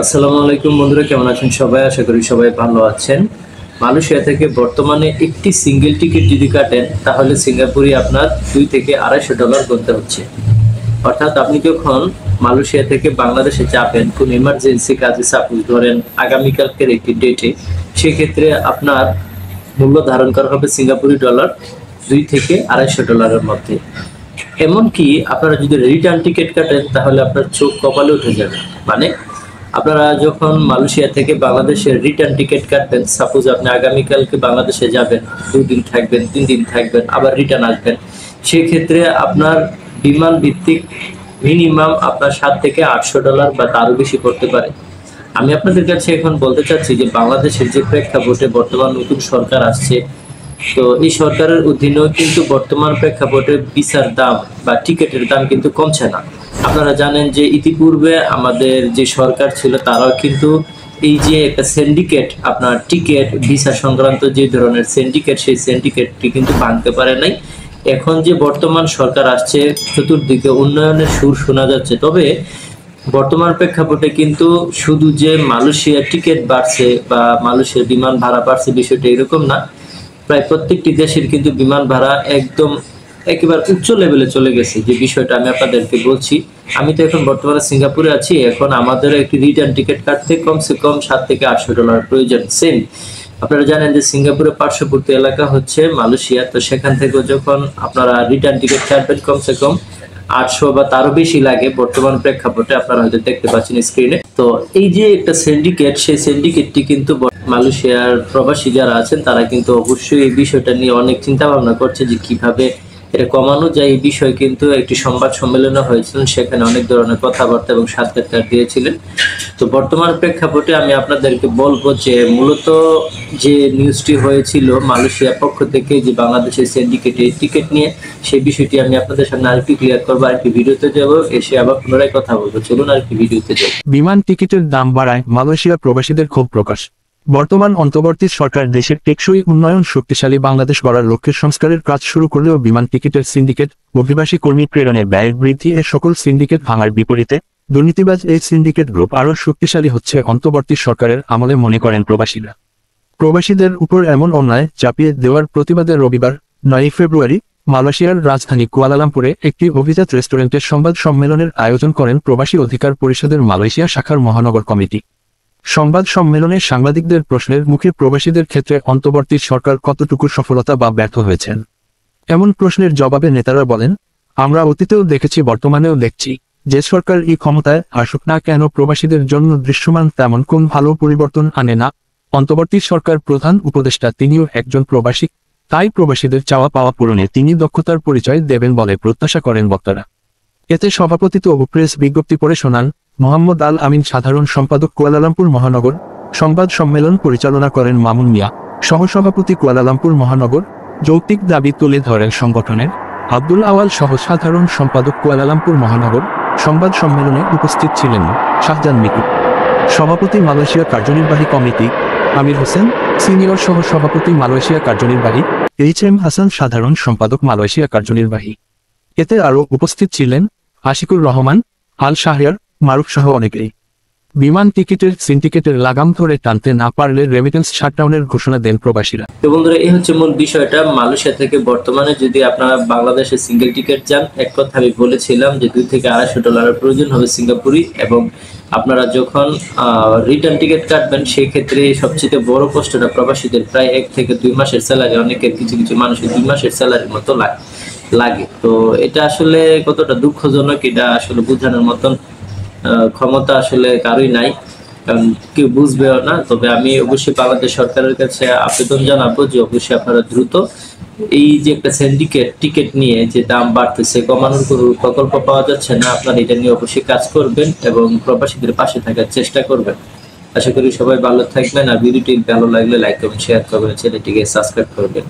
আসসালামু আলাইকুম বন্ধুরা, কেমন আছেন সবাই? আশা করি সবাই ভালো আছেন। মালয়েশিয়া থেকে বর্তমানে একটি সিঙ্গেল টিকিট যদি কাটেন তাহলে সিঙ্গাপুরে আপনার $200 থেকে $250 গুনতে হচ্ছে। অর্থাৎ আপনি যখন মালয়েশিয়া থেকে বাংলাদেশে যাবেন কোন ইমার্জেন্সি কাজে, সাপোজ ধরেন আগামীকালকের একটি ডেটে, সেক্ষেত্রে আপনার মূল্য ধারণ করা হবে সিঙ্গাপুরি ডলার $200 থেকে $250 মধ্যে। এমনকি আপনারা যদি রিটার্ন টিকিট কাটেন তাহলে আপনার চোখ কপালে উঠে যাবে। মানে আপনারা যখন মালয়েশিয়া থেকে বাংলাদেশের রিটার্ন টিকিট কাটবেন, সাপোজ আপনি আগামীকালকে বাংলাদেশে যাবেন, 2 দিন থাকবেন, 3 দিন থাকবেন, আবার রিটার্ন আসবেন, সেক্ষেত্রে আপনার বিমান ভিত্তিক মিনিমাম আপনার $700 থেকে $800 বা তারও বেশি পড়তে পারে। আমি আপনাদের কাছে এখন বলতে চাচ্ছি যে বাংলাদেশের যে প্রেক্ষাপটে বর্তমান নতুন সরকার আসছে, তো এই সরকারের অধীনেও কিন্তু বর্তমান প্রেক্ষাপটে ভিসার দাম বা টিকিটের দাম কিন্তু কমছে না। আপনারা জানেন যে ইতিপূর্বে আমাদের যে সরকার ছিল তারাও কিন্তু এই যে একটা সিন্ডিকেট, আপনার টিকিট ভিসা সংক্রান্ত যে ধরনের সিন্ডিকেট, সেই সিন্ডিকেটটি কিন্তু ভাঙতে পারে নাই। এখন যে বর্তমান সরকার আসছে, চতুর্দিকে উন্নয়নের সুর শোনা যাচ্ছে। তবে বর্তমান প্রেক্ষাপটে কিন্তু শুধু যে মালয়েশিয়ার টিকিট বাড়ছে বা মালয়েশিয়ার বিমান ভাড়া বাড়ছে, বিষয়টা এরকম না। প্রায় প্রত্যেকটি দেশের কিন্তু বিমান ভাড়া একদম একেবারে উচ্চ লেভেলে চলে গেছে। যে বিষয়টা আমি আপনাদেরকে বলছি, আমি তো এখন বর্তমানে সিঙ্গাপুরে আছি। এখন আমাদের একটি রিটার্ন টিকিট কাটতে কমসে কম $700 থেকে $800 প্রয়োজন। সেম আপনারা জানেন যে সিঙ্গাপুরের পার্শ্ববর্তী এলাকা হচ্ছে মালয়েশিয়া, তো সেখান থেকে যখন আপনারা রিটার্ন টিকিট কাটবেন কমসে কম 800 বা তারও বেশি লাগে বর্তমান প্রেক্ষাপটে। আপনারা হয়তো দেখতে পাচ্ছেন স্ক্রিনে। তো এই যে একটা সিন্ডিকেট, সেই সিন্ডিকেটটি কিন্তু মালয়েশিয়ার প্রবাসী যারা আছেন তারা কিন্তু অবশ্যই এই বিষয়টা নিয়ে অনেক চিন্তা ভাবনা করছে যে কিভাবে এটা কমানো যায়। এই বিষয়ে কিন্তু একটি সংবাদ সম্মেলন হয়েছিলেন, সেখানে অনেক ধরনের কথাবার্তা এবং সাক্ষাৎকার দিয়েছিলেন। তো বর্তমান প্রেক্ষাপটে আমি আপনাদেরকে বলবো যে মূলত যে নিউজটি হয়েছিল মালয়েশিয়ার পক্ষ থেকে যে বাংলাদেশের সিন্ডিকেটের টিকিট নিয়ে, সেই বিষয়টি আমি আপনাদের সামনে আরেকটু ক্লিয়ার করবো। আরেকটি ভিডিওতে যাব, এসে আবার পুনরায় কথা বলবো। চলুন আরেকটি ভিডিওতে যাই। বিমান টিকিটের দাম বাড়ায় মালয়েশিয়ার প্রবাসীদের ক্ষোভ প্রকাশ। বর্তমান অন্তর্বর্তী সরকার দেশের টেকসই উন্নয়ন শক্তিশালী বাংলাদেশ গড়ার লক্ষ্যে সংস্কারের কাজ শুরু করলেও বিমান টিকিটের সিন্ডিকেট, অভিবাসী কর্মী প্রেরণের ব্যয় বৃদ্ধি এ সকল সিন্ডিকেট ভাঙার বিপরীতে দুর্নীতিবাজ এই সিন্ডিকেট গ্রুপ আরও শক্তিশালী হচ্ছে অন্তর্বর্তী সরকারের আমলে মনে করেন প্রবাসীরা। প্রবাসীদের উপর এমন অন্যায় চাপিয়ে দেওয়ার প্রতিবাদে রবিবার 9 ফেব্রুয়ারি মালয়েশিয়ার রাজধানী কুয়ালালামপুরে একটি অভিজাত রেস্টুরেন্টের সংবাদ সম্মেলনের আয়োজন করেন প্রবাসী অধিকার পরিষদের মালয়েশিয়া শাখার মহানগর কমিটি। সংবাদ সম্মেলনে সাংবাদিকদের প্রশ্নের মুখে প্রবাসীদের ক্ষেত্রে অন্তর্বর্তী সরকার কতটুকু সফলতা বা ব্যর্থ হয়েছেন এমন প্রশ্নের জবাবে নেতারা বলেন, আমরা অতীতেও দেখেছি, বর্তমানেও দেখছি, যে সরকার এই ক্ষমতায় আসুক না কেন প্রবাসীদের জন্য দৃশ্যমান তেমন কোন ভালো পরিবর্তন আনে না। অন্তর্বর্তী সরকার প্রধান উপদেষ্টা তিনিও একজন প্রবাসী, তাই প্রবাসীদের চাওয়া পাওয়া পূরণে তিনি দক্ষতার পরিচয় দেবেন বলে প্রত্যাশা করেন বক্তারা। এতে সভাপতিত্ব ও প্রেস বিজ্ঞপ্তি পড়ে শোনান মোহাম্মদ আল আমিন, সাধারণ সম্পাদক কুয়ালালামপুর মহানগর। সংবাদ সম্মেলন পরিচালনা করেন মামুন মিয়া, সহসভাপতি কুয়ালালামপুর মহানগর। যৌক্তিক দাবি তুলে ধরেন সংগঠনের আব্দুল আওয়াল সহ সাধারণ সম্পাদক কুয়ালালামপুর মহানগর। সংবাদ সম্মেলনে উপস্থিত ছিলেন শাহজাহান মিকু, সভাপতি মালয়েশিয়া কার্যনির্বাহী কমিটি, আমির হোসেন সিনিয়র সহ সভাপতি মালয়েশিয়া কার্যনির্বাহী, HM হাসান সাধারণ সম্পাদক মালয়েশিয়া কার্যনির্বাহী। এতে আরও উপস্থিত ছিলেন আশিকুর রহমান, আল শাহরিয়ার, মারুফ সহ অনেকেই। বিমান টিকিটের সিন্ডিকেটের লাগাম ধরে টানতে না পারলে রেমিটেন্স শাটডাউনের ঘোষণা দেন প্রবাসীরা। তো বন্ধুরা, এই হচ্ছে মূল বিষয়টা। মালয়েশিয়া থেকে বর্তমানে যদি আপনারা বাংলাদেশে সিঙ্গেল টিকিট যান, এক কথা আমি বলেছিলাম যে $200 থেকে $250 প্রয়োজন হবে সিঙ্গাপুরি। এবং আপনারা যখন রিটার্ন টিকিট কাটবেন, সেই ক্ষেত্রে সবচেয়ে বড় কষ্টটা প্রবাসীদের, প্রায় 1 থেকে 2 মাসের স্যালারি, অনেকের কিছু কিছু মানুষের 2 মাসের স্যালারির মতো লাগে। তো এটা আসলে কতটা দুঃখজনক, এটা আসলে বোঝানোর মতন ক্ষমতা আসলে কারোই নাই, কারণ কেউ বুঝবেও না। তবে আমি অবশ্যই বাংলাদেশ সরকারের কাছে আবেদন জানাবো যে অবশ্যই আপনারা দ্রুত এই যে একটা সিন্ডিকেট টিকিট নিয়ে যে দাম বাড়তেছে, কমানোর কোনো প্রকল্প পাওয়া যাচ্ছে না, আপনারা এটা নিয়ে অবশ্যই কাজ করবেন এবং প্রবাসীদের পাশে থাকার চেষ্টা করবেন। আশা করি সবাই ভালো থাকবেন। আর ভিডিওটি ভালো লাগলে লাইক করবেন, শেয়ার করবেন, চ্যানেলটিকে সাবস্ক্রাইব করবেন।